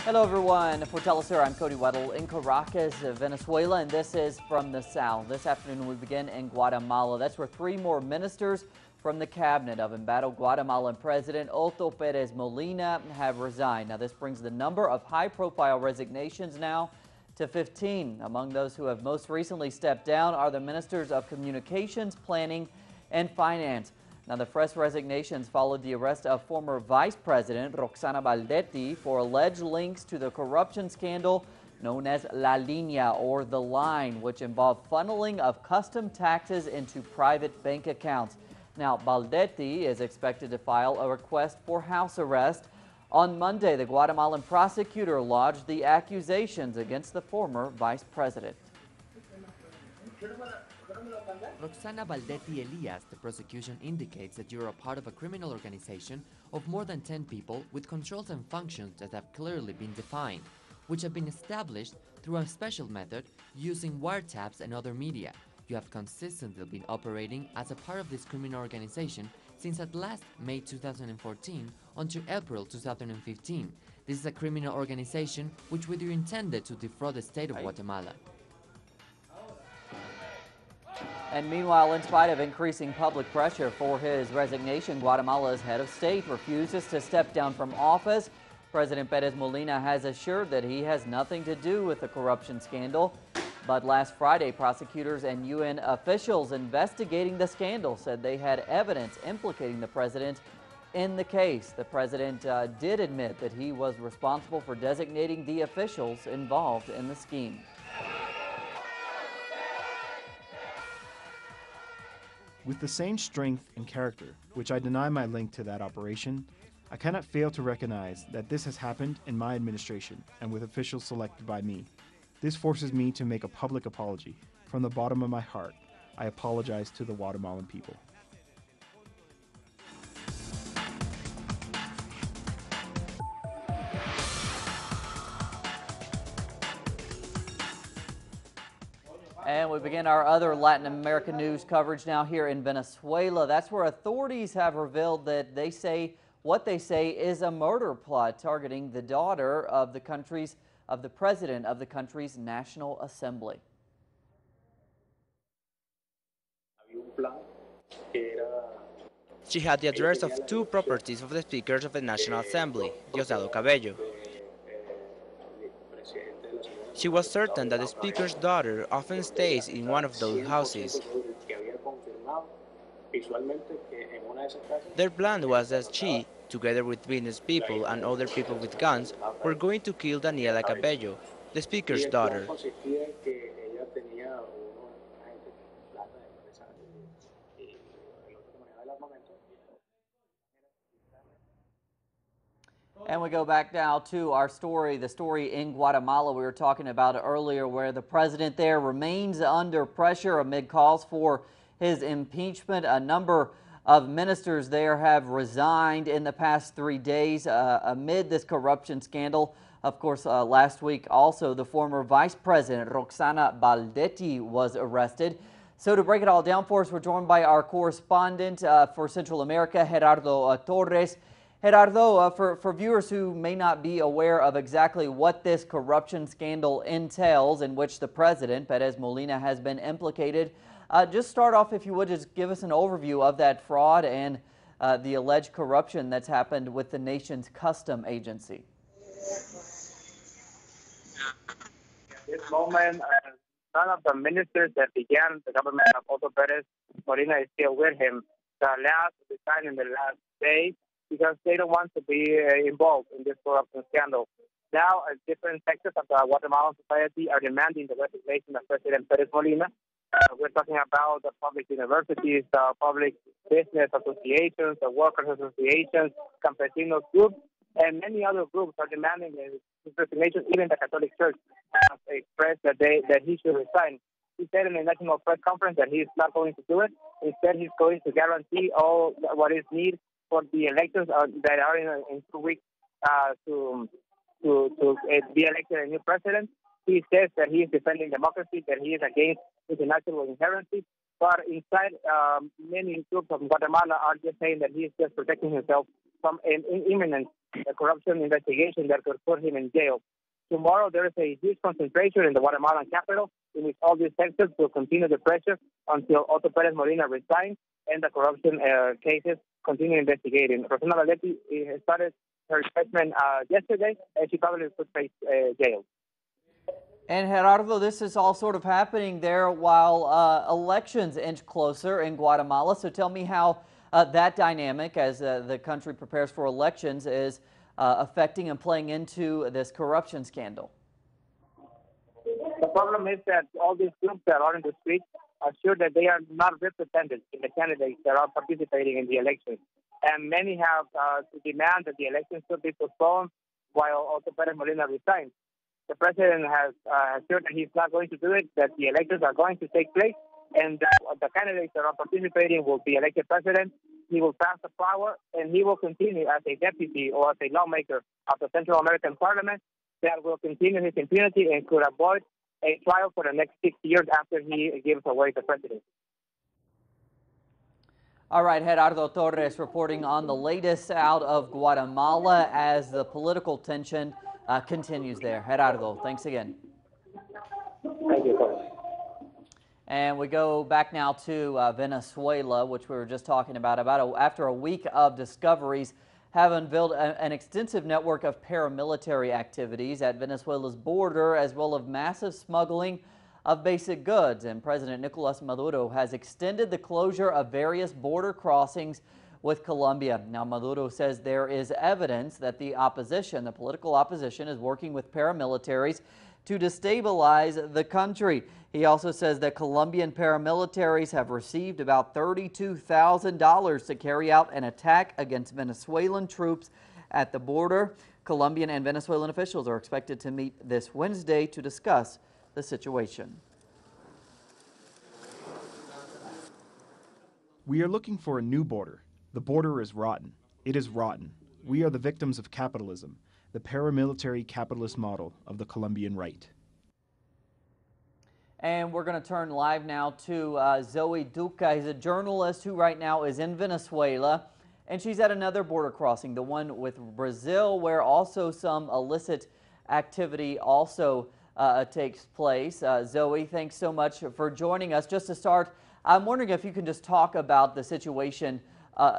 Hello everyone, for Telesur, I'm Cody Weddle in Caracas, Venezuela, and this is From the South. This afternoon we begin in Guatemala. That's where three more ministers from the cabinet of embattled Guatemalan President Otto Pérez Molina have resigned. Now this brings the number of high-profile resignations now to 15. Among those who have most recently stepped down are the ministers of Communications, Planning, and Finance. Now, the fresh resignations followed the arrest of former Vice President Roxana Baldetti for alleged links to the corruption scandal known as La Línea, or The Line, which involved funneling of custom taxes into private bank accounts. Now, Baldetti is expected to file a request for house arrest. On Monday, the Guatemalan prosecutor lodged the accusations against the former vice president. Roxana Baldetti Elias, the prosecution indicates that you're a part of a criminal organization of more than 10 people with controls and functions that have clearly been defined, which have been established through a special method using wiretaps and other media. You have consistently been operating as a part of this criminal organization since at last May 2014 until April 2015. This is a criminal organization which you intended to defraud the state of Guatemala. And meanwhile, in spite of increasing public pressure for his resignation, Guatemala's head of state refuses to step down from office. President Pérez Molina has assured that he has nothing to do with the corruption scandal. But last Friday, prosecutors and UN officials investigating the scandal said they had evidence implicating the president in the case. The president did admit that he was responsible for designating the officials involved in the scheme. With the same strength and character, which I deny my link to that operation, I cannot fail to recognize that this has happened in my administration and with officials selected by me. This forces me to make a public apology. From the bottom of my heart, I apologize to the Guatemalan people. And we begin our other Latin American news coverage now here in Venezuela. That's where authorities have revealed that what they say is a murder plot targeting the daughter of the president of the country's National Assembly. She had the address of two properties of the speakers of the National Assembly, Diosdado Cabello. She was certain that the speaker's daughter often stays in one of those houses. Their plan was that she, together with business people and other people with guns, were going to kill Daniela Cabello, the speaker's daughter. And we go back now to our story, the story in Guatemala we were talking about earlier, where the president there remains under pressure amid calls for his impeachment. A number of ministers there have resigned in the past 3 days amid this corruption scandal. Of course, last week also the former vice president Roxana Baldetti was arrested. So to break it all down for us, we're joined by our correspondent for Central America, Gerardo Torres. Gerardo, for viewers who may not be aware of exactly what this corruption scandal entails, in which the president, Pérez Molina, has been implicated, just start off, if you would, just give us an overview of that fraud and the alleged corruption that's happened with the nation's custom agency. At this moment, none of the ministers that began the government of Otto Pérez Molina is still with him. The last resigned in the last day, because they don't want to be involved in this corruption scandal. Now, different sectors of the Guatemalan society are demanding the resignation of President Pérez Molina. We're talking about the public universities, the public business associations, the workers' associations, campesinos groups, and many other groups are demanding his resignation. Even the Catholic Church has expressed that he should resign. He said in a national press conference that he is not going to do it. Instead, he's going to guarantee all what is needed for the elections that are in 2 weeks to be elected a new president. He says that he is defending democracy, that he is against international inherency. But inside, many groups of Guatemala are just saying that he is just protecting himself from an imminent corruption investigation that could put him in jail. Tomorrow, there is a huge concentration in the Guatemalan capital in which all these sectors will continue the pressure until Otto Perez Molina resigns and the corruption cases continue investigating. Rosana Valdetti started her assessment yesterday, and she probably could face jail. And Gerardo, this is all sort of happening there while elections inch closer in Guatemala. So tell me how that dynamic, as the country prepares for elections, is affecting and playing into this corruption scandal. The problem is that all these groups that are in the streets are sure that they are not represented in the candidates that are participating in the elections. And many have to demand that the elections should be postponed while Otto Perez Molina resigns. The president has assured that he's not going to do it, that the elections are going to take place, and that the candidates that are participating will be elected president. He will pass the power, and he will continue as a deputy or as a lawmaker of the Central American Parliament that will continue his impunity and could avoid a trial for the next 6 years after he gives away the presidency. All right, Gerardo Torres reporting on the latest out of Guatemala as the political tension continues there. Gerardo, thanks again. Thank you, sir. And we go back now to Venezuela, which we were just talking about. After a week of discoveries have unveiled an extensive network of paramilitary activities at Venezuela's border, as well as massive smuggling of basic goods. And President Nicolas Maduro has extended the closure of various border crossings with Colombia. Now, Maduro says there is evidence that the opposition, the political opposition, is working with paramilitaries to destabilize the country. He also says that Colombian paramilitaries have received about $32,000 to carry out an attack against Venezuelan troops at the border. Colombian and Venezuelan officials are expected to meet this Wednesday to discuss the situation. We are looking for a new border. The border is rotten. It is rotten. We are the victims of capitalism, the paramilitary capitalist model of the Colombian right. And we're going to turn live now to Zoe Duca. He's a journalist who right now is in Venezuela, and she's at another border crossing, the one with Brazil, where also some illicit activity also takes place. Zoe, thanks so much for joining us. Just to start, I'm wondering if you can just talk about the situation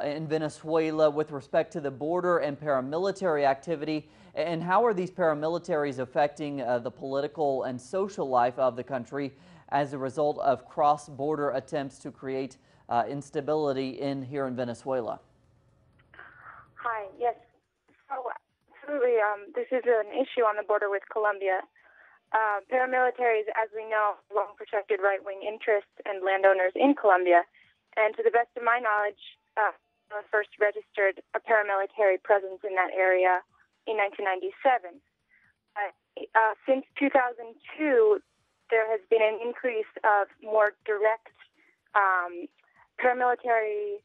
in Venezuela with respect to the border and paramilitary activity, and how are these paramilitaries affecting the political and social life of the country as a result of cross-border attempts to create instability here in Venezuela? Hi, yes. So, absolutely, this is an issue on the border with Colombia. Paramilitaries, as we know, long protected right-wing interests and landowners in Colombia, and to the best of my knowledge, first registered a paramilitary presence in that area in 1997. Since 2002, there has been an increase of more direct paramilitary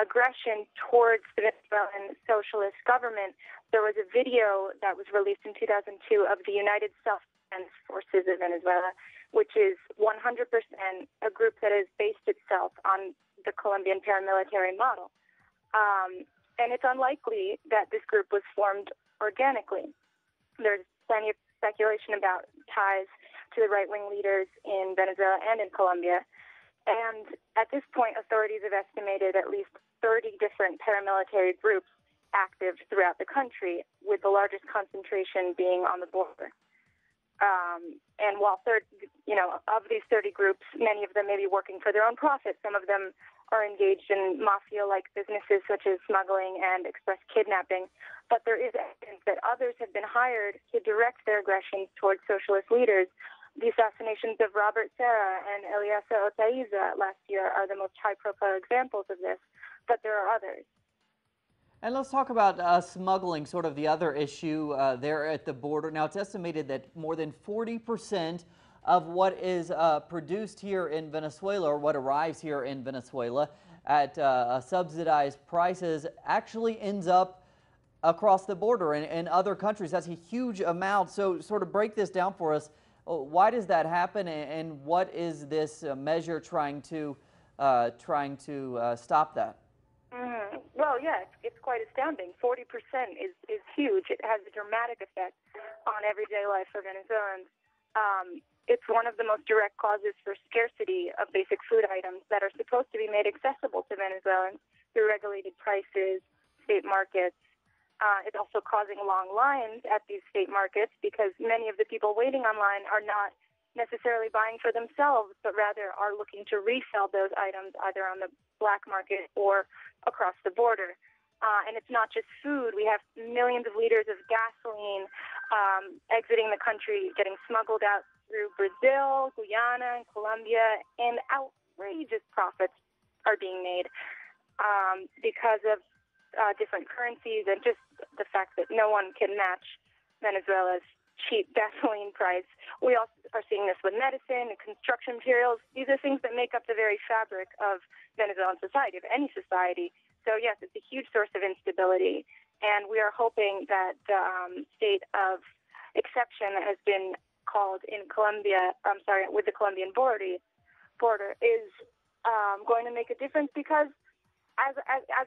aggression towards the Venezuelan socialist government. There was a video that was released in 2002 of the United Self-Defense Forces of Venezuela, which is 100% a group that has based itself on the Colombian paramilitary model. And it's unlikely that this group was formed organically. There's plenty of speculation about ties to the right-wing leaders in Venezuela and in Colombia. And at this point, authorities have estimated at least 30 different paramilitary groups active throughout the country, with the largest concentration being on the border. And while of these 30 groups, many of them may be working for their own profit. Some of them are engaged in mafia-like businesses such as smuggling and express kidnapping. But there is evidence that others have been hired to direct their aggressions towards socialist leaders. The assassinations of Robert Serra and Eliasa Otaiza last year are the most high-profile examples of this, but there are others. And let's talk about smuggling, sort of the other issue there at the border. Now, it's estimated that more than 40% of what is produced here in Venezuela, or what arrives here in Venezuela at subsidized prices, actually ends up across the border in other countries. That's a huge amount. So sort of break this down for us. Why does that happen, and what is this measure trying to stop that? Well, yeah, it's quite astounding. 40% is huge. It has a dramatic effect on everyday life for Venezuelans. It's one of the most direct causes for scarcity of basic food items that are supposed to be made accessible to Venezuelans through regulated prices, state markets. It's also causing long lines at these state markets because many of the people waiting online are not necessarily buying for themselves, but rather are looking to resell those items either on the black market or across the border. And it's not just food. We have millions of liters of gasoline exiting the country, getting smuggled out through Brazil, Guyana, and Colombia, and outrageous profits are being made because of different currencies and just the fact that no one can match Venezuela's cheap gasoline price. We also are seeing this with medicine and construction materials. These are things that make up the very fabric of Venezuelan society, of any society. So yes, it's a huge source of instability, and we are hoping that the state of exception that has been called in Colombia, with the Colombian border is going to make a difference because as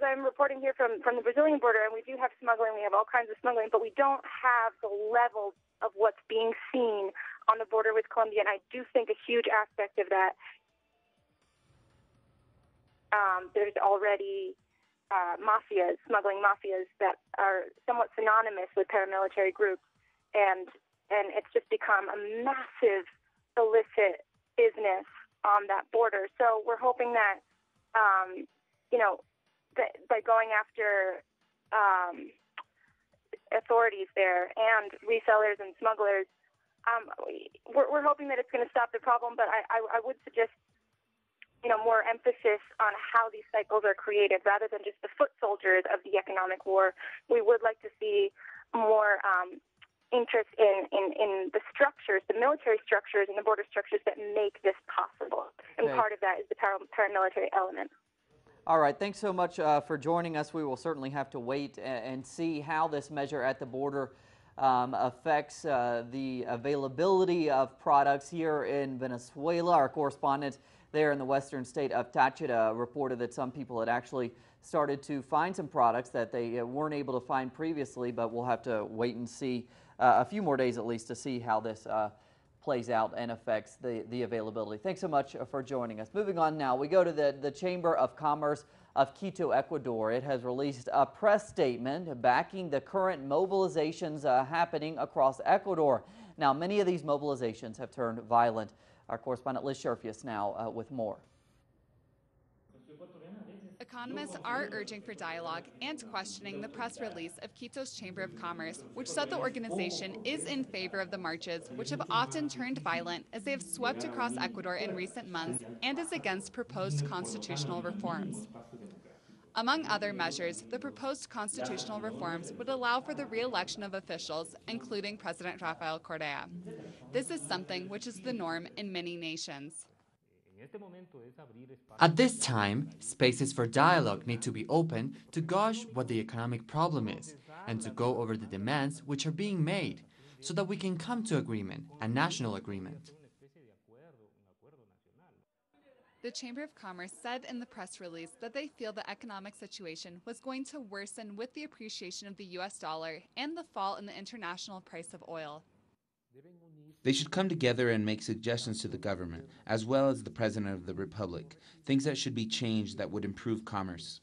I'm reporting here from the Brazilian border, and we do have smuggling, we have all kinds of smuggling, but we don't have the level of what's being seen on the border with Colombia, and I do think a huge aspect of that, there's already smuggling mafias that are somewhat synonymous with paramilitary groups, and it's just become a massive illicit business on that border. So we're hoping that, that by going after authorities there and resellers and smugglers, we're hoping that it's going to stop the problem. But I would suggest, more emphasis on how these cycles are created rather than just the foot soldiers of the economic war. We would like to see more interest in the structures, the military structures and the border structures that make this possible. And part of that is the paramilitary element. All right, thanks so much for joining us. We will certainly have to wait and see how this measure at the border affects the availability of products here in Venezuela. Our correspondent there in the western state of Táchira reported that some people had actually started to find some products that they weren't able to find previously, but we'll have to wait and see a few more days at least to see how this plays out and affects the availability. Thanks so much for joining us. Moving on now, we go to the Chamber of Commerce of Quito, Ecuador. It has released a press statement backing the current mobilizations happening across Ecuador. Now, many of these mobilizations have turned violent. Our correspondent Liz Sherfius now with more. Economists are urging for dialogue and questioning the press release of Quito's Chamber of Commerce, which said the organization is in favor of the marches, which have often turned violent as they have swept across Ecuador in recent months, and is against proposed constitutional reforms. Among other measures, the proposed constitutional reforms would allow for the re-election of officials, including President Rafael Correa. This is something which is the norm in many nations. At this time, spaces for dialogue need to be open to gauge what the economic problem is and to go over the demands which are being made so that we can come to agreement, a national agreement. The Chamber of Commerce said in the press release that they feel the economic situation was going to worsen with the appreciation of the US dollar and the fall in the international price of oil. They should come together and make suggestions to the government, as well as the President of the Republic, things that should be changed that would improve commerce.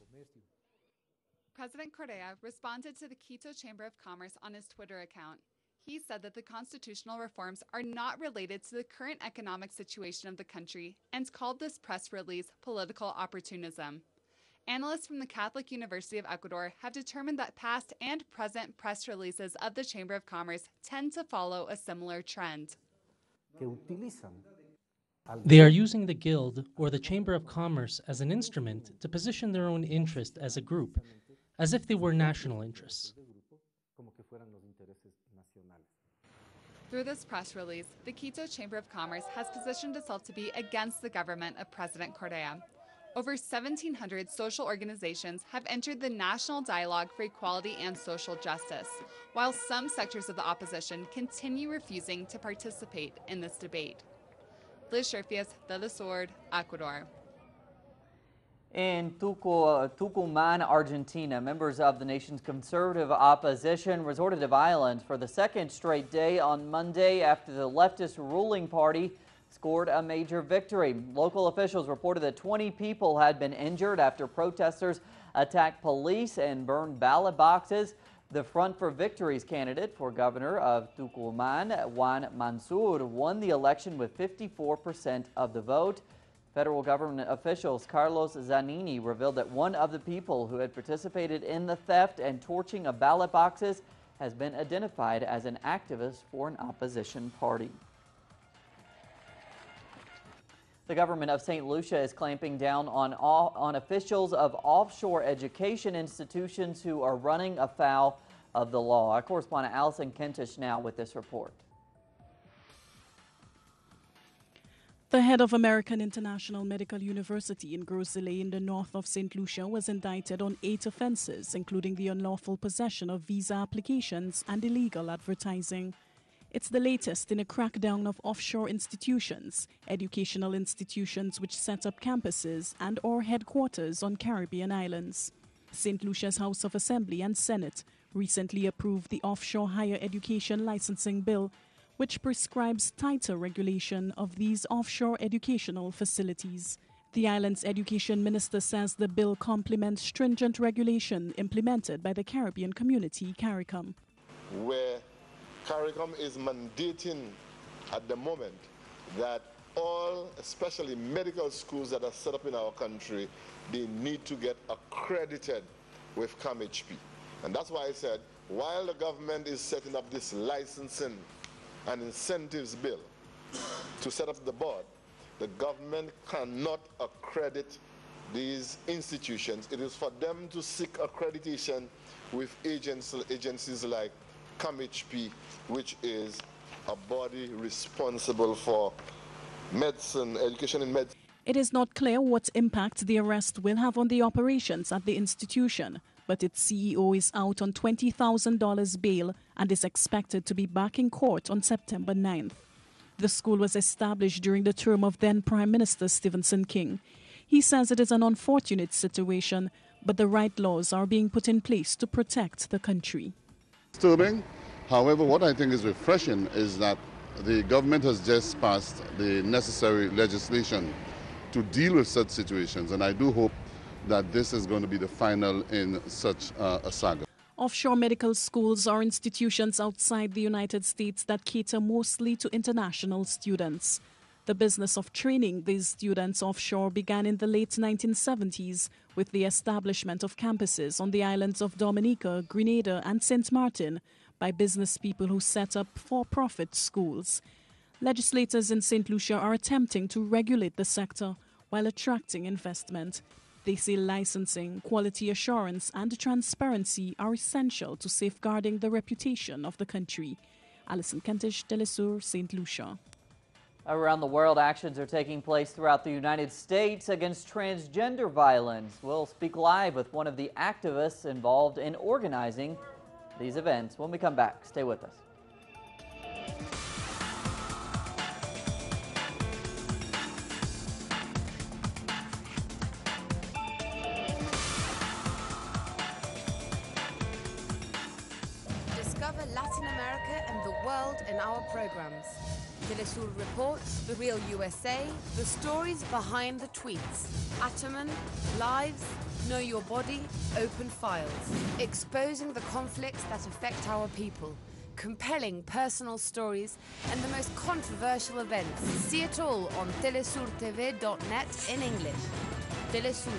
President Correa responded to the Quito Chamber of Commerce on his Twitter account. He said that the constitutional reforms are not related to the current economic situation of the country and called this press release political opportunism. Analysts from the Catholic University of Ecuador have determined that past and present press releases of the Chamber of Commerce tend to follow a similar trend. They are using the Guild or the Chamber of Commerce as an instrument to position their own interest as a group, as if they were national interests. Through this press release, the Quito Chamber of Commerce has positioned itself to be against the government of President Correa. Over 1,700 social organizations have entered the National Dialogue for Equality and Social Justice, while some sectors of the opposition continue refusing to participate in this debate. Liz Sherfius, The Sword, Ecuador. In Tucumán, Argentina, members of the nation's conservative opposition resorted to violence for the second straight day on Monday after the leftist ruling party scored a major victory. Local officials reported that 20 people had been injured after protesters attacked police and burned ballot boxes. The Front for Victory's candidate for governor of Tucumán, Juan Mansur, won the election with 54% of the vote. Federal government officials Carlos Zanini revealed that one of the people who had participated in the theft and torching of ballot boxes has been identified as an activist for an opposition party. The government of St. Lucia is clamping down on officials of offshore education institutions who are running afoul of the law. Our correspondent Allison Kentish now with this report. The head of American International Medical University in Gros-Islet in the north of St. Lucia was indicted on 8 offenses, including the unlawful possession of visa applications and illegal advertising. It's the latest in a crackdown of offshore institutions, educational institutions which set up campuses and/or headquarters on Caribbean islands. St. Lucia's House of Assembly and Senate recently approved the Offshore Higher Education Licensing Bill, which prescribes tighter regulation of these offshore educational facilities. The island's education minister says the bill complements stringent regulation implemented by the Caribbean community, CARICOM. Where CARICOM is mandating at the moment that all, especially medical schools that are set up in our country, they need to get accredited with CAMHP. And that's why I said, while the government is setting up this licensing and incentives bill to set up the board, the government cannot accredit these institutions. It is for them to seek accreditation with agencies like CAMHP, which is a body responsible for medicine, education in medicine. It is not clear what impact the arrest will have on the operations at the institution, but its CEO is out on $20,000 bail and is expected to be back in court on September 9th. The school was established during the term of then Prime Minister Stephenson King. He says it is an unfortunate situation, but the right laws are being put in place to protect the country. Disturbing. However, what I think is refreshing is that the government has just passed the necessary legislation to deal with such situations, and I do hope that this is going to be the final in such a saga. Offshore medical schools are institutions outside the United States that cater mostly to international students. The business of training these students offshore began in the late 1970s with the establishment of campuses on the islands of Dominica, Grenada, and St. Martin by business people who set up for-profit schools. Legislators in St. Lucia are attempting to regulate the sector while attracting investment. They say licensing, quality assurance, and transparency are essential to safeguarding the reputation of the country. Alison Kentish, Telesur, St. Lucia. Around the world, actions are taking place throughout the United States against transgender violence. We'll speak live with one of the activists involved in organizing these events. When we come back, stay with us. Discover Latin America and the world in our programs. Telesur Reports, The Real USA, the stories behind the tweets, Ataman, Lives, Know Your Body, Open Files, exposing the conflicts that affect our people, compelling personal stories, and the most controversial events. See it all on telesurtv.net in English. Telesur,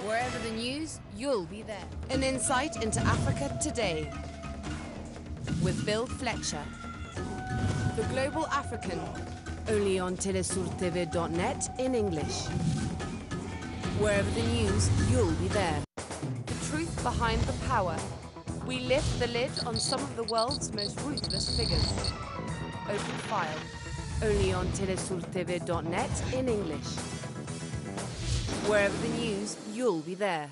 wherever the news, you'll be there. An insight into Africa today with Bill Fletcher. The Global African, only on telesurtv.net in English. Wherever the news, you'll be there. The truth behind the power. We lift the lid on some of the world's most ruthless figures. Open File, only on telesurtv.net in English. Wherever the news, you'll be there.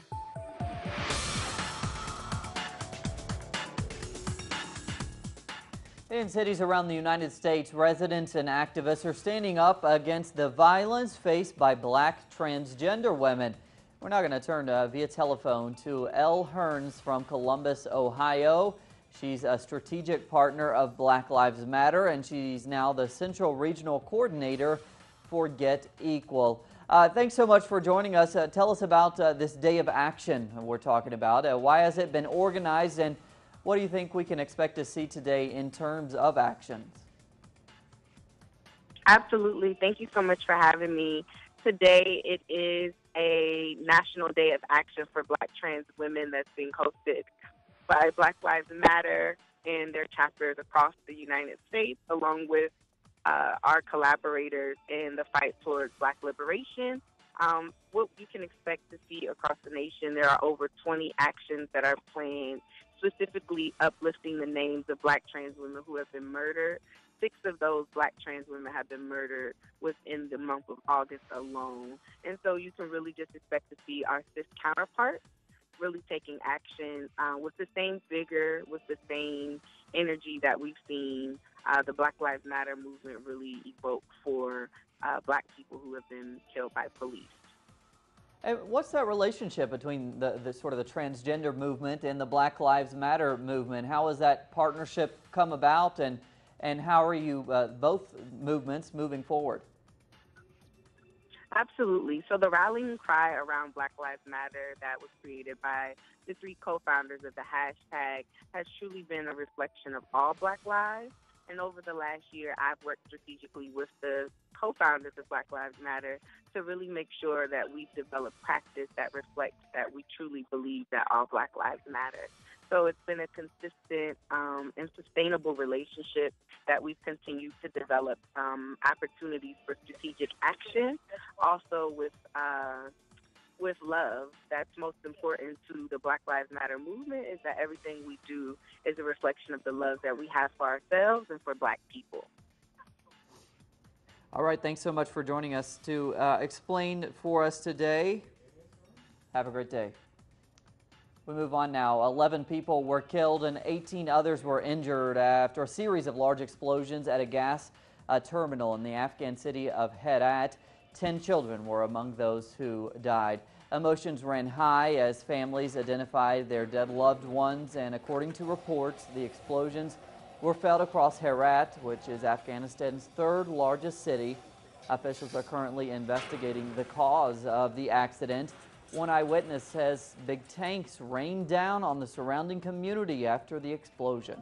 In cities around the United States, residents and activists are standing up against the violence faced by black transgender women. We're now going to turn via telephone to Elle Hearns from Columbus, Ohio. She's a strategic partner of Black Lives Matter, and she's now the Central Regional Coordinator for Get Equal. Thanks so much for joining us. Tell us about this day of action we're talking about. Why has it been organized, and what do you think we can expect to see today in terms of actions? Absolutely. Thank you so much for having me. Today it is a National Day of Action for Black trans women that's being hosted by Black Lives Matter and their chapters across the United States, along with our collaborators in the fight towards Black liberation. What you can expect to see across the nation, there are over 20 actions that are planned, specifically uplifting the names of Black trans women who have been murdered. 6 of those Black trans women have been murdered within the month of August alone. And so you can really just expect to see our cis counterparts really taking action with the same vigor, with the same energy that we've seen the Black Lives Matter movement really evoke for Black people who have been killed by police. And what's that relationship between the sort of the transgender movement and the Black Lives Matter movement? How has that partnership come about, and how are you both movements moving forward? Absolutely. So the rallying cry around Black Lives Matter that was created by the 3 co-founders of the hashtag has truly been a reflection of all Black lives. And over the last year, I've worked strategically with the co-founders of Black Lives Matter to really make sure that we've developed practice that reflects that we truly believe that all Black lives matter. So it's been a consistent and sustainable relationship that we've continued to develop opportunities for strategic action, also with love. That's most important to the Black Lives Matter movement, is that everything we do is a reflection of the love that we have for ourselves and for Black people. All right, thanks so much for joining us to explain for us today. Have a great day. We move on now. 11 people were killed and 18 others were injured after a series of large explosions at a gas terminal in the Afghan city of Herat. 10 children were among those who died. Emotions ran high as families identified their dead loved ones, and according to reports, the explosions were felt across Herat, which is Afghanistan's 3rd largest city. Officials are currently investigating the cause of the accident. One eyewitness says big tanks rained down on the surrounding community after the explosion.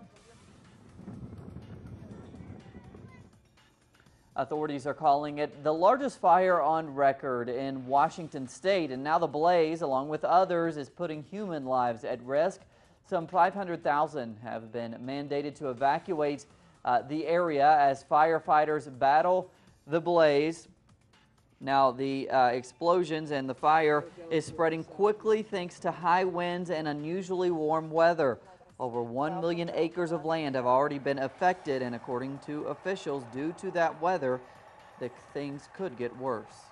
Authorities are calling it the largest fire on record in Washington state, and now the blaze, along with others, is putting human lives at risk. Some 500,000 have been mandated to evacuate the area as firefighters battle the blaze. Now, the explosions and the fire is spreading quickly thanks to high winds and unusually warm weather. Over 1 million acres of land have already been affected, and according to officials, due to that weather, things could get worse.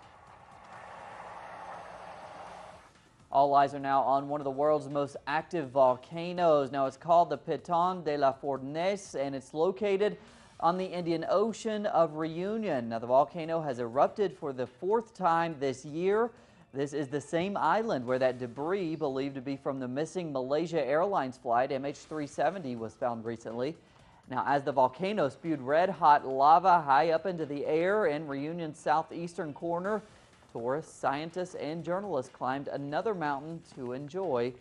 All eyes are now on one of the world's most active volcanoes. Now, it's called the Piton de la Fournaise, and it's located on the Indian Ocean of Reunion. Now, the volcano has erupted for the 4th time this year. This is the same island where that debris, believed to be from the missing Malaysia Airlines flight MH370, was found recently. Now, as the volcano spewed red-hot lava high up into the air in Reunion's southeastern corner, tourists, scientists, and journalists climbed another mountain to enjoy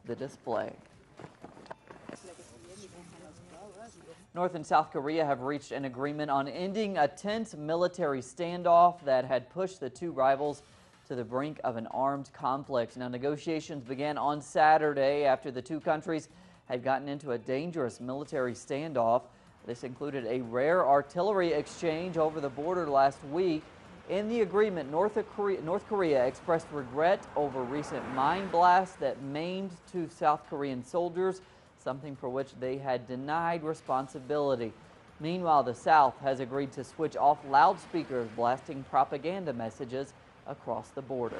the display. North and South Korea have reached an agreement on ending a tense military standoff that had pushed the 2 rivals to the brink of an armed conflict. Now, negotiations began on Saturday after the 2 countries had gotten into a dangerous military standoff. This included a rare artillery exchange over the border last week. In the agreement, North Korea expressed regret over recent mine blasts that maimed 2 South Korean soldiers, something for which they had denied responsibility. Meanwhile, the South has agreed to switch off loudspeakers blasting propaganda messages across the border.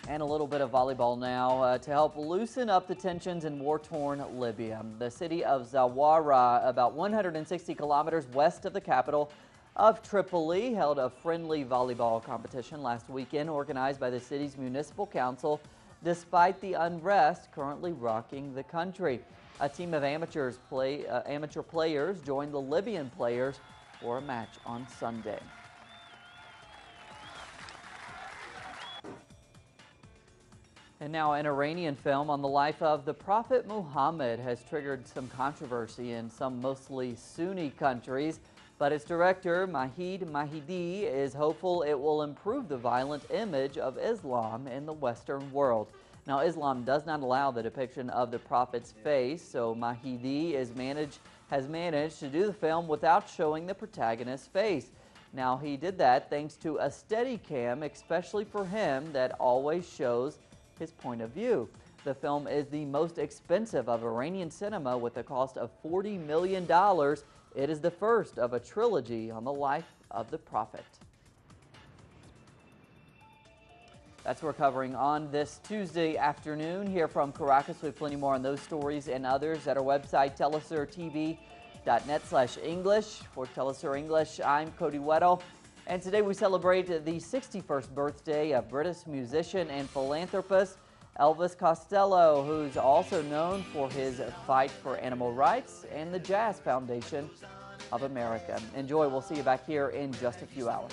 And a little bit of volleyball now to help loosen up the tensions in war-torn Libya. The city of Zawara, about 160 kilometers west of the capital, of Tripoli held a friendly volleyball competition last weekend organized by the city's municipal council despite the unrest currently rocking the country. A team of amateur players joined the Libyan players for a match on Sunday. And now an Iranian film on the life of the Prophet Muhammad has triggered some controversy in some mostly Sunni countries, but its director, Mahid Mahidi, is hopeful it will improve the violent image of Islam in the Western world. Now, Islam does not allow the depiction of the Prophet's face, so Mahidi has managed to do the film without showing the protagonist's face. Now, he did that thanks to a Steadicam, especially for him, that always shows his point of view. The film is the most expensive of Iranian cinema with a cost of $40 million. It is the first of a trilogy on the life of the Prophet. That's what we're covering on this Tuesday afternoon here from Caracas. We have plenty more on those stories and others at our website, telesurtv.net/English. For Telesur English, I'm Cody Weddle. And today we celebrate the 61st birthday of British musician and philanthropist Elvis Costello, who's also known for his fight for animal rights and the Jazz Foundation of America. Enjoy. We'll see you back here in just a few hours.